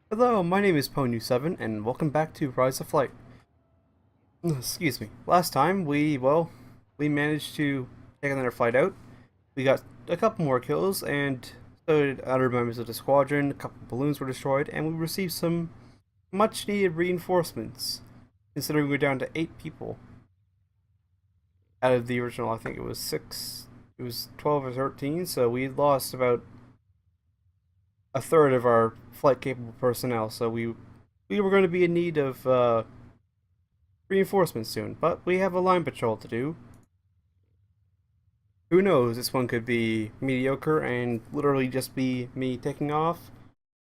Hello, my name is Pwnyou and welcome back to Rise of Flight. Excuse me. Last time we managed to take another flight out. We got a couple more kills and so did other members of the squadron. A couple balloons were destroyed and we received some much needed reinforcements. Considering we're down to 8 people. Out of the original, I think it was 6, it was 12 or 13, so we lost about a third of our flight capable personnel, so we were going to be in need of reinforcements soon, but we have a line patrol to do. Who knows, this one could be mediocre and literally just be me taking off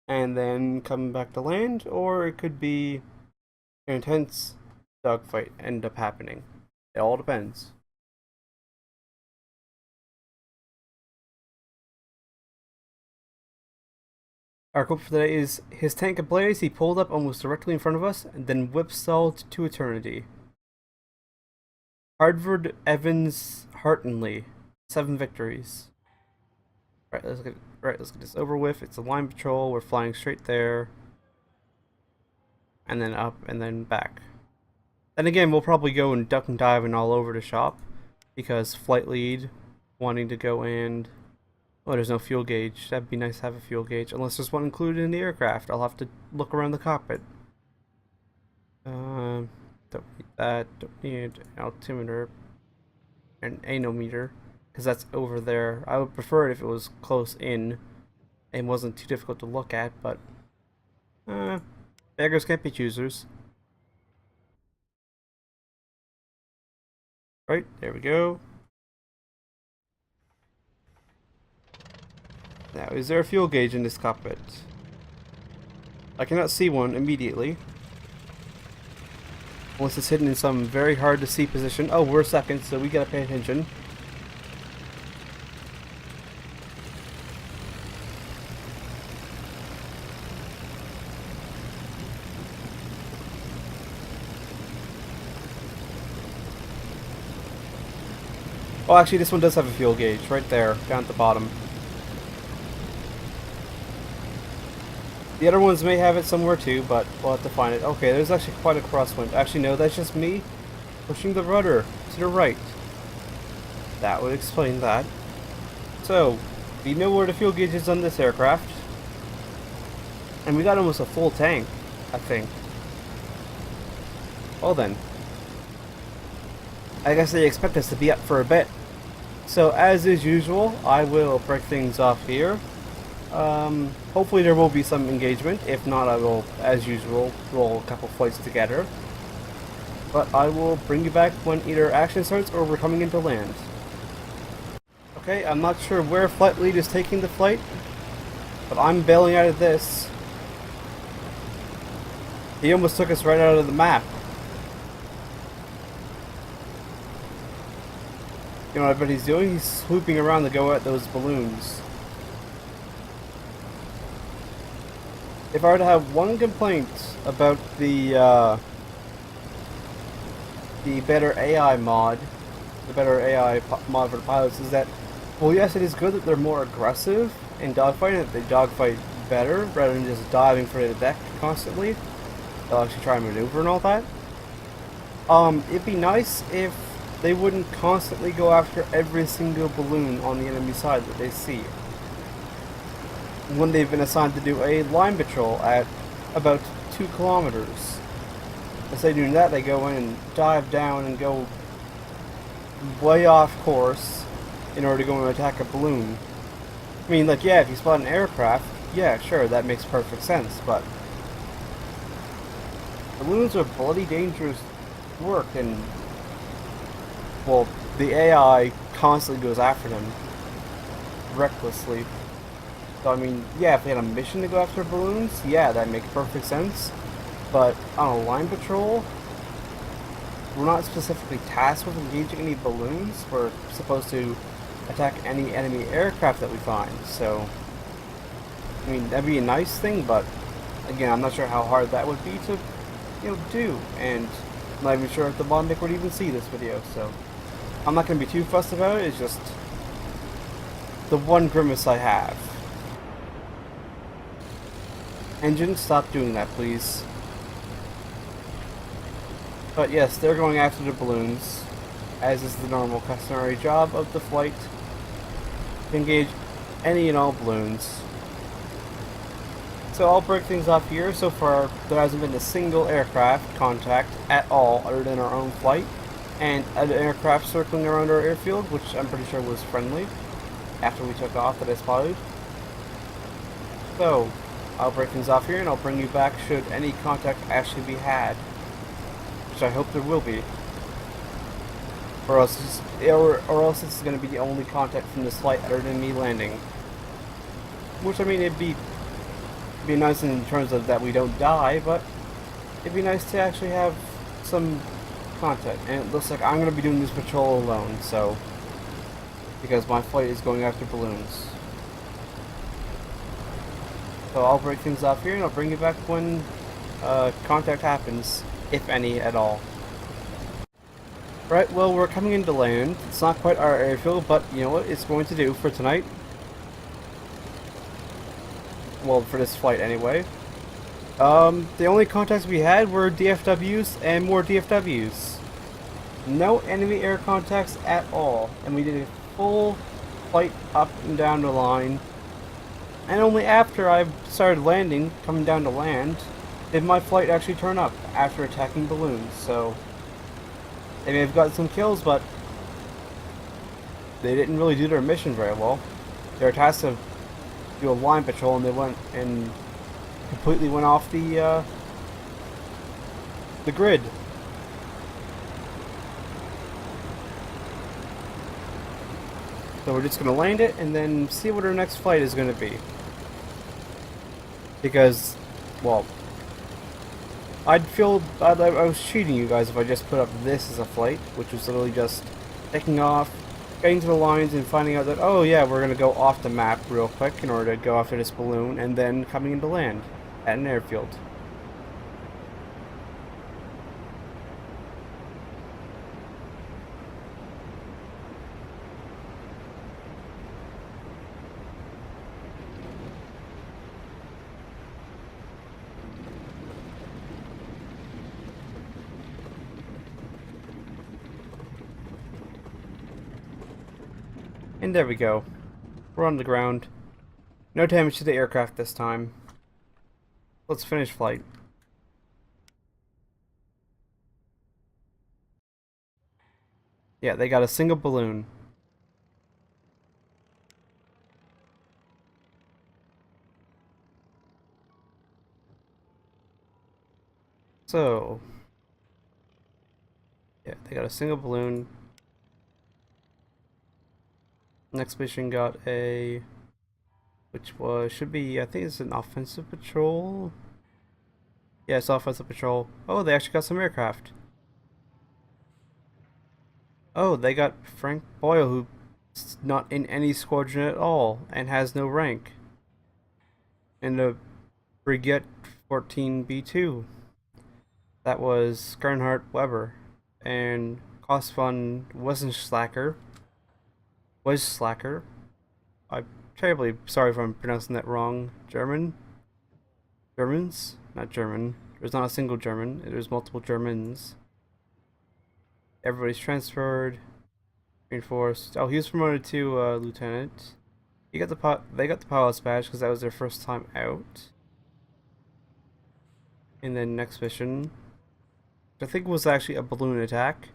and then coming back to land, or it could be an intense dogfight end up happening. It all depends. Our quote for today is, his tank ablaze, he pulled up almost directly in front of us, and then whip-stalled to eternity. Harvard Evans Hartenley, 7 victories. Let's get this over with. It's a line patrol, we're flying straight there. And then up, and then back. Then again, we'll probably go and duck and dive and all over the shop, because flight lead wanting to go and... Oh, there's no fuel gauge. That'd be nice to have a fuel gauge. Unless there's one included in the aircraft. I'll have to look around the cockpit. Don't need that. Don't need an altimeter. An anometer. Because that's over there. I would prefer it if it was close in. And wasn't too difficult to look at, but... beggars can't be choosers. Right, there we go. Now, is there a fuel gauge in this cockpit? I cannot see one immediately. Unless it's hidden in some very hard to see position. Oh, we're second, so we gotta pay attention. Oh, actually, this one does have a fuel gauge, right there, down at the bottom. The other ones may have it somewhere too, but we'll have to find it. Okay, there's actually quite a crosswind. Actually, no, that's just me pushing the rudder to the right. That would explain that. So, we know where the fuel gauge is on this aircraft. And we got almost a full tank, I think. Well then. I guess they expect us to be up for a bit. So, as is usual, I will break things off here. Hopefully there will be some engagement. If not, I will, as usual, roll a couple flights together. But I will bring you back when either action starts or we're coming into land. Okay, I'm not sure where flight lead is taking the flight, but I'm bailing out of this. He almost took us right out of the map. You know what I bet he's doing? He's swooping around to go at those balloons. If I were to have one complaint about the better AI mod, mod for the pilots, is that, well, yes, it is good that they're more aggressive in dogfighting, that they dogfight better rather than just diving for the deck constantly. They'll actually try and maneuver and all that. It'd be nice if they wouldn't constantly go after every single balloon on the enemy side that they see, when they've been assigned to do a line patrol at about 2 kilometers. Instead of doing that, they go in and dive down and go way off course in order to go and attack a balloon. I mean, like, yeah, if you spot an aircraft, yeah, sure, that makes perfect sense, but balloons are bloody dangerous work, and, well, the AI constantly goes after them recklessly. So, I mean, yeah, if they had a mission to go after balloons, yeah, that makes perfect sense. But on a line patrol, we're not specifically tasked with engaging any balloons. We're supposed to attack any enemy aircraft that we find. So, I mean, that'd be a nice thing, but again, I'm not sure how hard that would be to, do. And I'm not even sure if the Bondic would even see this video, so I'm not going to be too fussed about it. It's just the one grimace I have. Engine, stop doing that, please. But yes, they're going after the balloons, as is the normal customary job of the flight, to engage any and all balloons. So I'll break things off here. So far, there hasn't been a single aircraft contact at all other than our own flight, and an aircraft circling around our airfield, which I'm pretty sure was friendly, after we took off that I spotted. So, I'll break things off here and I'll bring you back should any contact actually be had. Which I hope there will be. Or else this is going to be the only contact from this flight other than me landing. Which, I mean, it'd be nice in terms of that we don't die, but it'd be nice to actually have some contact. And it looks like I'm going to be doing this patrol alone, so... because my flight is going after balloons. So I'll break things off here and I'll bring you back when contact happens, if any at all. Right, well, we're coming into land. It's not quite our airfield, but you know what? It's going to do for tonight. Well, for this flight anyway. The only contacts we had were DFWs and more DFWs. No enemy air contacts at all. And we did a full flight up and down the line. And only after I started landing, coming down to land, did my flight actually turn up after attacking balloons. So they may have got some kills, but they didn't really do their mission very well. They were tasked to do a line patrol, and they went and completely went off the grid. So we're just gonna land it and then see what our next flight is gonna be. Because, well, I was cheating you guys if I just put up this as a flight, which was literally just taking off, getting to the lines and finding out that, oh yeah, we're going to go off the map real quick in order to go after this balloon, and then coming into land at an airfield. And there we go. We're on the ground. No damage to the aircraft this time. Let's finish flight. Yeah, they got a single balloon. So, yeah, they got a single balloon. Next mission got a, which was, should be, I think it's an offensive patrol. Yeah, it's offensive patrol. Oh, they actually got some aircraft. Oh, they got Frank Boyle, who's not in any squadron at all and has no rank. And a Brigade 14B2. That was Gernhardt Weber. And Kosvan Wesenslacker. I'm terribly sorry if I'm pronouncing that wrong. Germans? Not German. There's not a single German. There's multiple Germans. Everybody's transferred. Reinforced. Oh, he was promoted to lieutenant. They got the pilot's badge because that was their first time out. And then next mission, I think was actually a balloon attack,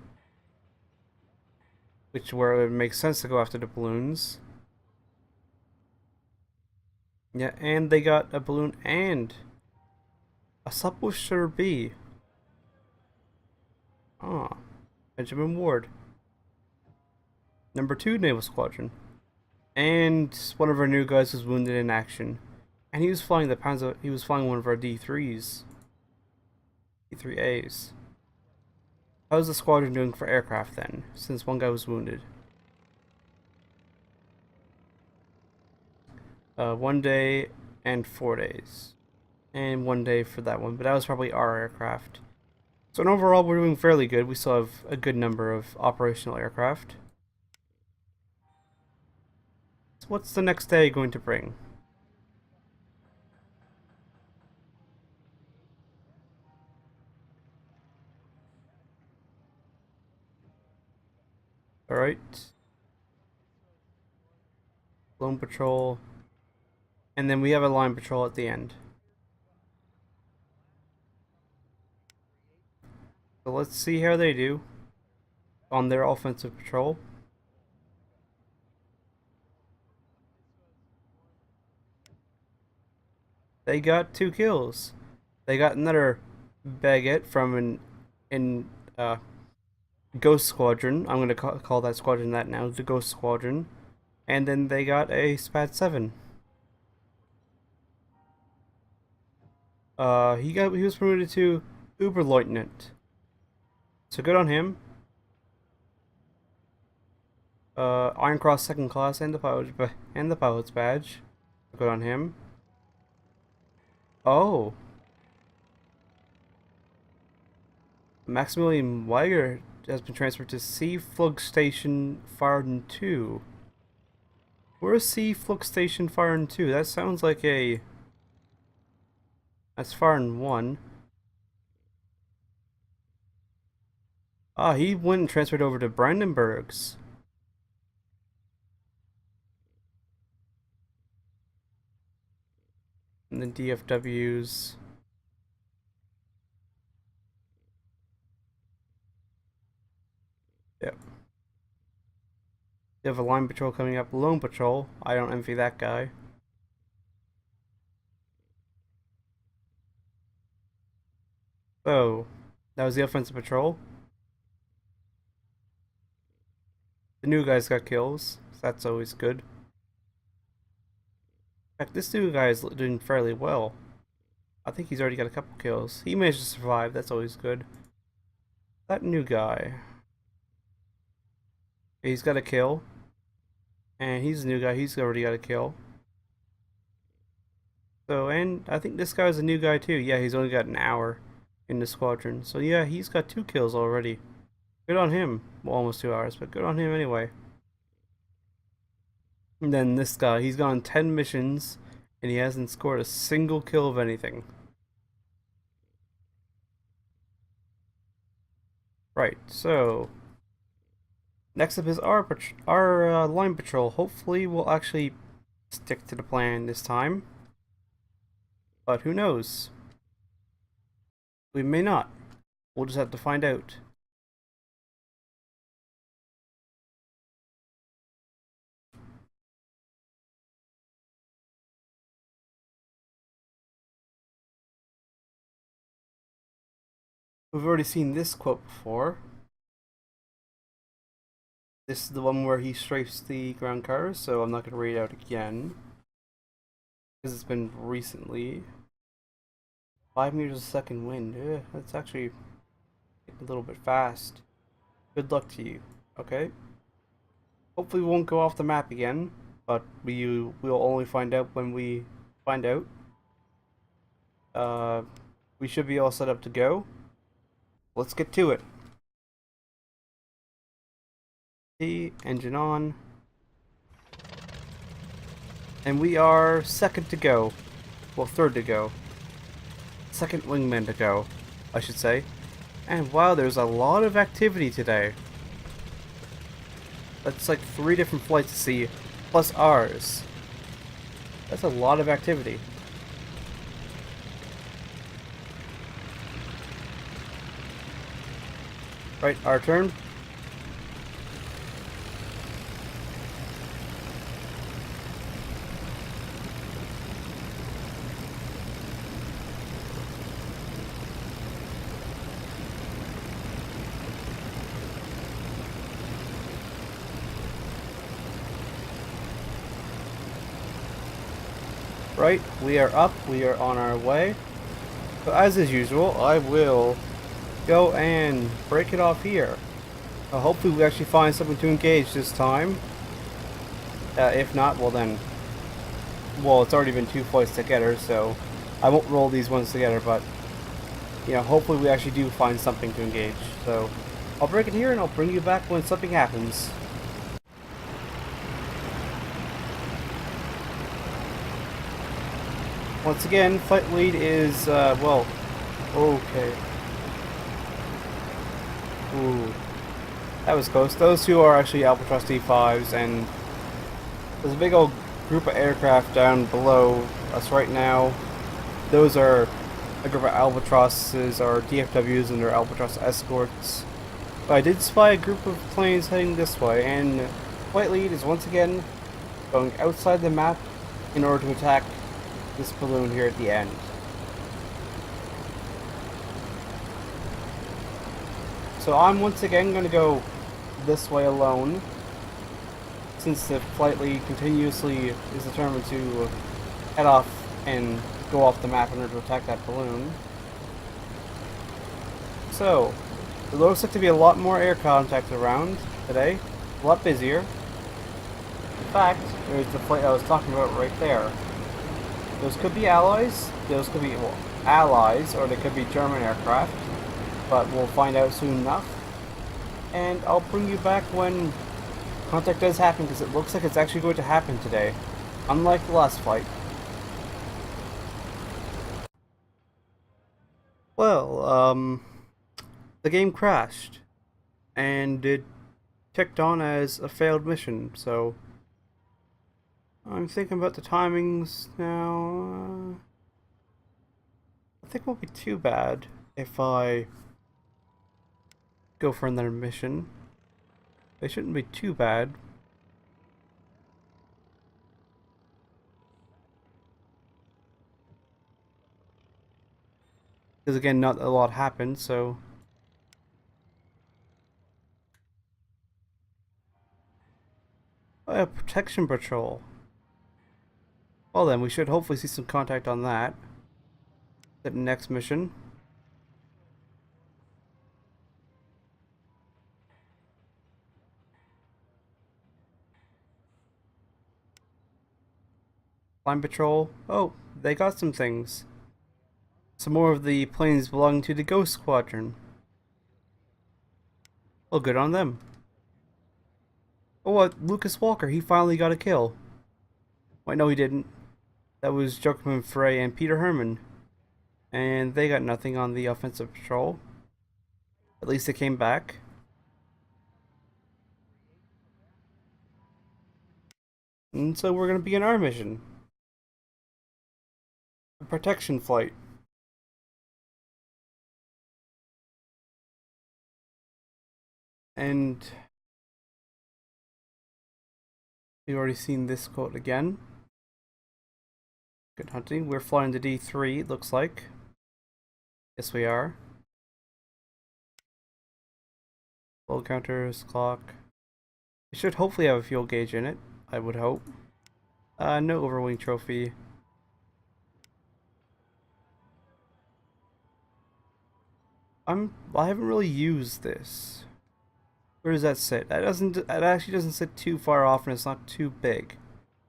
where it would make sense to go after the balloons. Yeah, and they got a balloon and a Subwoofer B. Ah, Benjamin Ward. Number 2 Naval Squadron. And one of our new guys was wounded in action. And he was flying he was flying one of our D3s. D3As. How's the squadron doing for aircraft then, since one guy was wounded? 1 day and 4 days. And 1 day for that one, but that was probably our aircraft. So overall, we're doing fairly good. We still have a good number of operational aircraft. So what's the next day going to bring? Alright. Lone patrol. And then we have a line patrol at the end. So let's see how they do on their offensive patrol. They got 2 kills. They got another baguette from an Ghost Squadron. I'm gonna call that squadron that now, the Ghost Squadron. And then they got a SPAT 7. He was promoted to Uberleutnant. So good on him. Iron Cross second class and the pilot's badge. Good on him. Oh, Maximilian Weiger has been transferred to Sea Flug Station Farden 2. Where's Sea Flug Station Farden 2? That sounds like a... That's Farden 1. Ah, he went and transferred over to Brandenburg's. And then DFW's. Yep. They have a line patrol coming up. Lone patrol. I don't envy that guy. Oh, that was the offensive patrol. The new guys got kills, so that's always good. In fact, this new guy is doing fairly well. I think he's already got a couple kills. He managed to survive, that's always good. That new guy. He's got a kill. And he's a new guy, he's already got a kill. So, and I think this guy's a new guy too. Yeah, he's only got an hour in the squadron. So yeah, he's got 2 kills already. Good on him. Well, almost 2 hours, but good on him anyway. And then this guy, he's gone 10 missions, and he hasn't scored a single kill of anything. Right, so... Next up is our line patrol. Hopefully we'll actually stick to the plan this time. But who knows? We may not. We'll just have to find out. We've already seen this quote before. This is the one where he strafes the ground cars, so I'm not going to read it out again. Because it's been recently. 5 meters a second wind. That's actually a little bit fast. Good luck to you. Okay? Hopefully we won't go off the map again, but we'll only find out when we find out. We should be all set up to go. Let's get to it. Engine on. And we are second to go. Well, third to go. Second wingman to go, I should say. And wow, there's a lot of activity today. That's like 3 different flights to see, plus ours. That's a lot of activity. Right, our turn. Right, we are up, we are on our way. So as is usual, I will go and break it off here. Hopefully we actually find something to engage this time. If not, well then... Well, it's already been 2 flights together, so I won't roll these ones together, but... You know, hopefully we actually do find something to engage. So, I'll break it here and I'll bring you back when something happens. Once again, flight lead is, well, okay. Ooh. That was close. Those two are actually Albatross D5s, and there's a big old group of aircraft down below us right now. Those are a group of Albatrosses, or DFWs, and their Albatross escorts. But I did spy a group of planes heading this way, and Flight Lead is once again going outside the map in order to attack this balloon here at the end. So I'm once again going to go this way alone, since the Flight Lead continuously is determined to head off and go off the map in order to attack that balloon. So, there looks like to be a lot more air contact around today, a lot busier. In fact, there's the flight I was talking about right there. Those could be allies, those could be, well, allies, or they could be German aircraft, but we'll find out soon enough. And I'll bring you back when contact does happen, because it looks like it's actually going to happen today, unlike the last flight. Well, the game crashed, and it ticked on as a failed mission, so I'm thinking about the timings now. I think it won't be too bad if I go for another mission. They shouldn't be too bad. Because again, not a lot happened, so... A protection patrol. Well then, we should hopefully see some contact on that. The next mission. Line patrol. Oh, they got some things. Some more of the planes belonging to the Ghost Squadron. Well, good on them. Oh, what? Lucas Walker, he finally got a kill. Wait, no he didn't. That was Joachim Frey and Peter Herman. And they got nothing on the offensive patrol. At least they came back. And so we're going to begin our mission. A protection flight. And we've already seen this quote again. Good hunting. We're flying the D3, it looks like. Yes, we are. Fuel counters, clock. It should hopefully have a fuel gauge in it, I would hope. No overwing trophy. I haven't really used this. Where does that sit? It actually doesn't sit too far off, and it's not too big.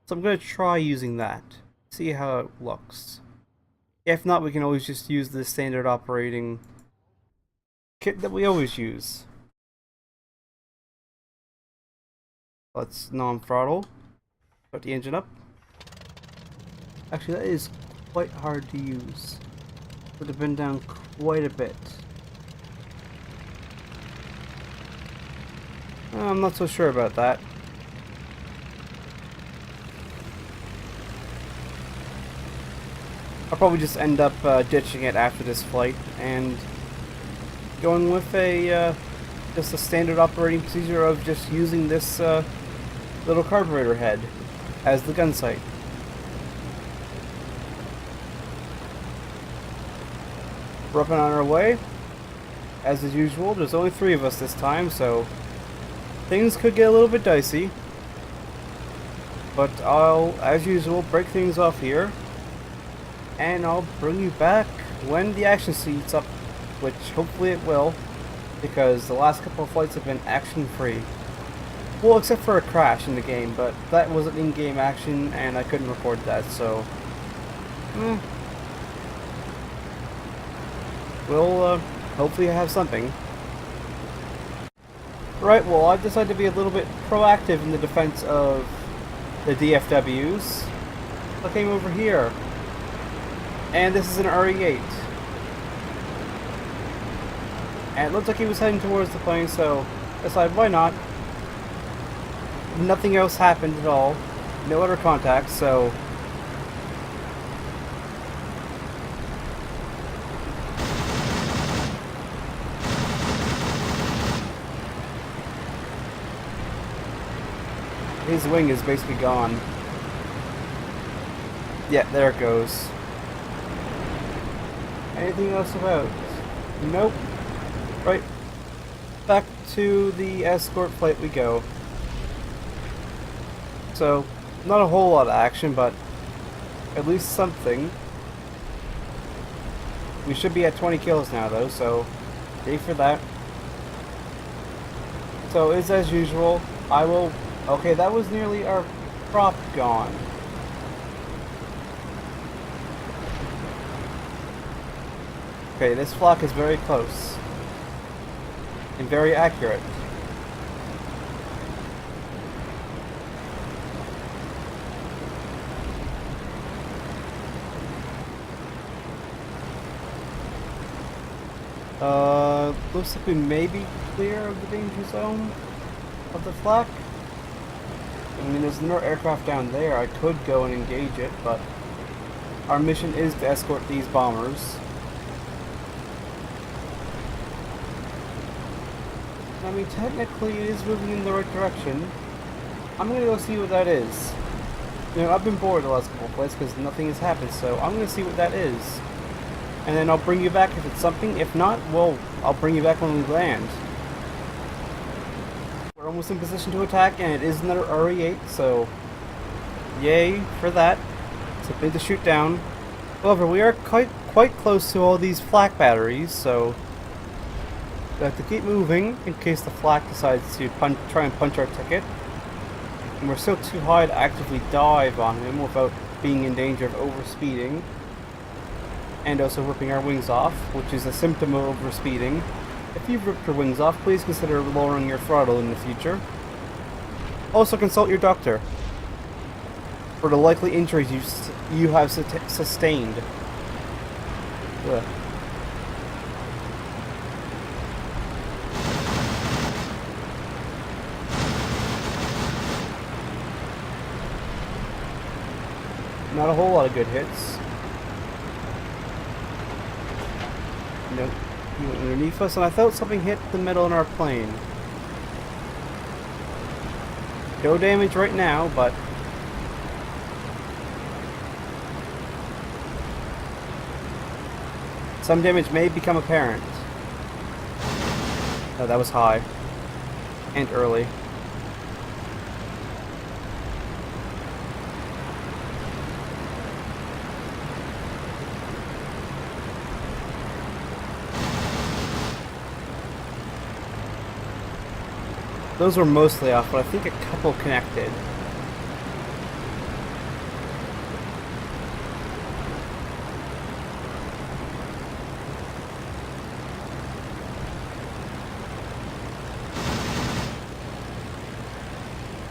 So I'm gonna try using that. See how it looks. If not, we can always just use the standard operating kit that we always use. Let's non-throttle. Put the engine up. Actually, that is quite hard to use. Would have been down quite a bit. I'm not so sure about that. I'll probably just end up ditching it after this flight and going with a just a standard operating procedure of just using this little carburetor head as the gun sight. We're up and on our way. As is usual, there's only 3 of us this time, so things could get a little bit dicey. But I'll, as usual, break things off here. And I'll bring you back when the action heats up, which hopefully it will, because the last couple of flights have been action-free. Well, except for a crash in the game, but that wasn't in-game action, and I couldn't record that, so... We'll hopefully have something. Right, well, I've decided to be a little bit proactive in the defense of the DFWs. I came over here. And this is an RE-8. And it looks like he was heading towards the plane, so Aside, why not? Nothing else happened at all. No other contacts, so... His wing is basically gone. Yeah, there it goes. Anything else about? Nope. Right. Back to the escort flight we go. So, not a whole lot of action, but at least something. We should be at 20 kills now though, so yay for that. So, as usual, I will... Okay, that was nearly our prop gone. Okay, this flock is very close. And very accurate. Looks like we may be clear of the danger zone of the flak. I mean, there's another aircraft down there. I could go and engage it, but our mission is to escort these bombers. I mean, technically it is moving in the right direction. I'm gonna go see what that is. You know, I've been bored the last couple of plays because nothing has happened, so I'm gonna see what that is. And then I'll bring you back if it's something. If not, well, I'll bring you back when we land. We're almost in position to attack, and it is another RE8, so yay for that. Something to shoot down. However, we are quite close to all these flak batteries, so we have to keep moving in case the flak decides to try and punch our ticket. And we're still too high to actively dive on him without being in danger of overspeeding. And also ripping our wings off, which is a symptom of overspeeding. If you've ripped your wings off, please consider lowering your throttle in the future. Also consult your doctor for the likely injuries you have sustained. Ugh. Not a whole lot of good hits. Nope. He went underneath us, and I felt something hit the middle in our plane. No damage right now, but some damage may become apparent. Oh, that was high. And early. Those were mostly off, but I think a couple connected.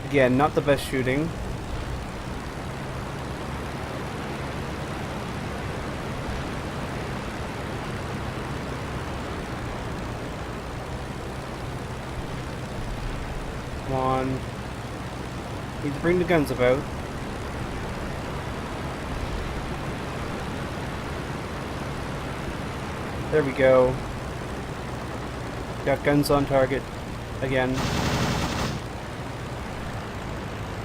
Again, not the best shooting. Come on. Need to bring the guns about. There we go. Got guns on target again.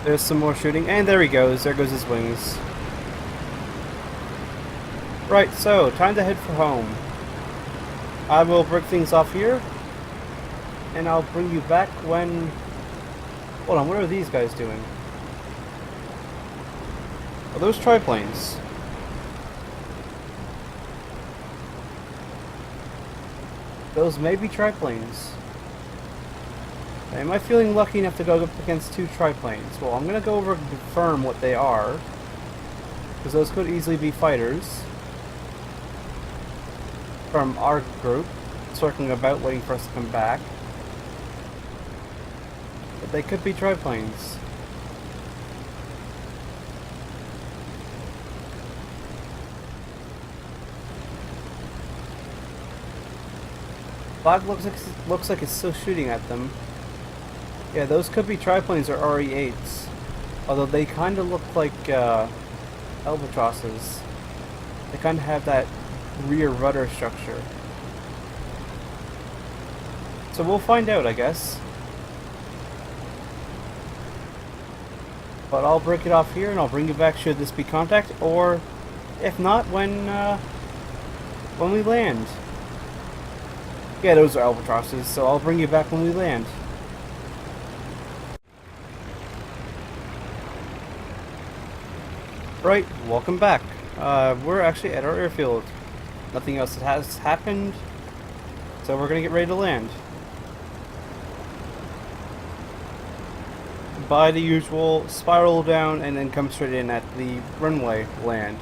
There's some more shooting, and there he goes. There goes his wings. Right, so time to head for home. I will break things off here, and I'll bring you back when... Hold on, what are these guys doing? Are those triplanes? Those may be triplanes. Am I feeling lucky enough to go up against two triplanes? Well, I'm gonna go over and confirm what they are, because those could easily be fighters from our group, circling about waiting for us to come back. But they could be triplanes. Flag looks like it's still shooting at them. Yeah, those could be triplanes or RE8s. Although they kind of look like albatrosses. They kind of have that rear rudder structure. So we'll find out, I guess. But I'll break it off here and I'll bring you back should this be contact, or if not, when we land. Yeah, those are albatrosses, so I'll bring you back when we land. Right, welcome back. We're actually at our airfield. Nothing else has happened, so we're gonna get ready to land. By the usual, spiral down and then come straight in at the runway land.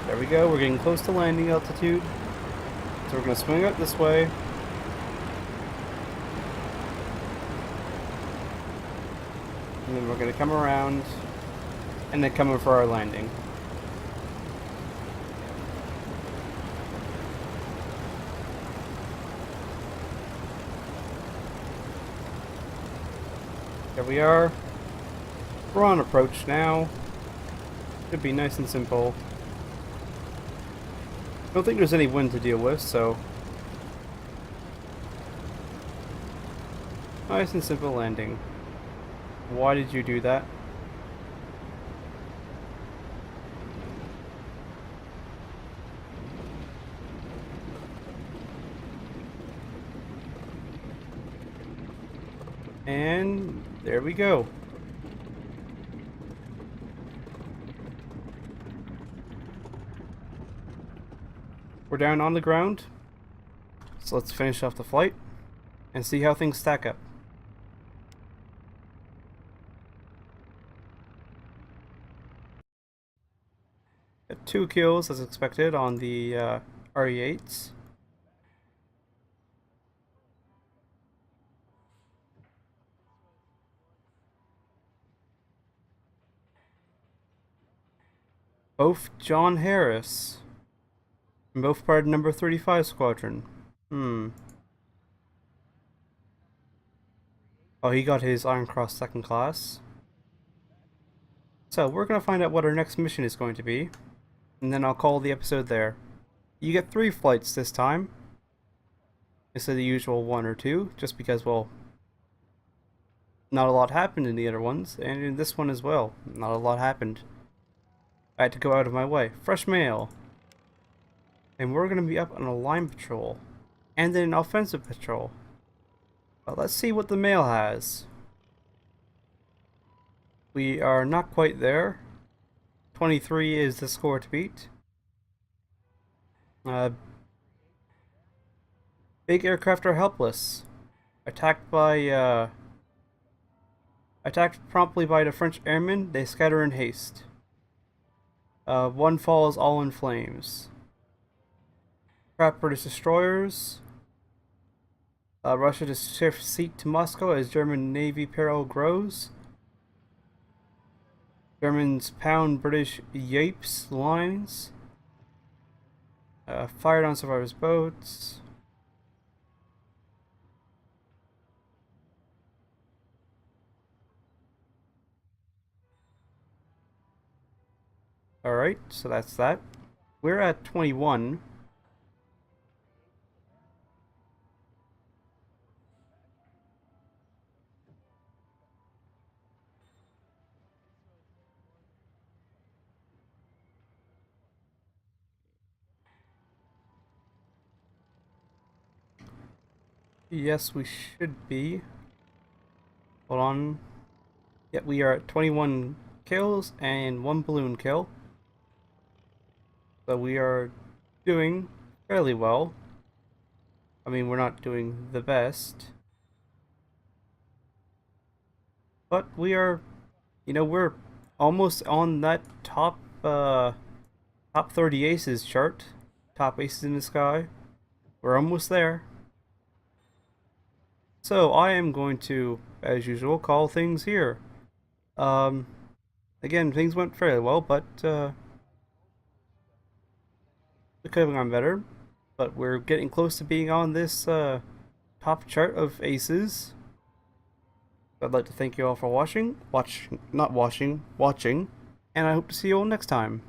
There we go, we're getting close to landing altitude. So we're going to swing out this way. And then we're going to come around and then come in for our landing. There we are. We're on approach now. Should be nice and simple. I don't think there's any wind to deal with, so nice and simple landing. Why did you do that? And there we go. We're down on the ground, so let's finish off the flight and see how things stack up. Got 2 kills as expected on the RE8s. Both John Harris. And both part of number 35 squadron. Oh, he got his Iron Cross second class. So we're going to find out what our next mission is going to be. And then I'll call the episode there. You get 3 flights this time, instead of the usual 1 or 2, just because, well, not a lot happened in the other ones, and in this one as well, not a lot happened. I had to go out of my way. Fresh mail. And we're going to be up on a line patrol, and then an offensive patrol. But let's see what the mail has. We are not quite there. 23 is the score to beat. Big aircraft are helpless. Attacked promptly by the French airmen, they scatter in haste. 1 falls all in flames. Crap British destroyers. Russia to shift seat to Moscow as German Navy peril grows. Germans pound British Yapes lines. Fired on survivors' boats. Alright, so that's that. We're at 21. Yes, we should be. Hold on. Yep, we are at 21 kills and 1 balloon kill. So we are doing fairly well. I mean, we're not doing the best. But we are, we're almost on that top 30 aces chart. Top aces in the sky. We're almost there. So I am going to, as usual, call things here. Again, things went fairly well, but it could have gone better. But we're getting close to being on this top chart of aces. I'd like to thank you all for watching, not watching, watching, and I hope to see you all next time.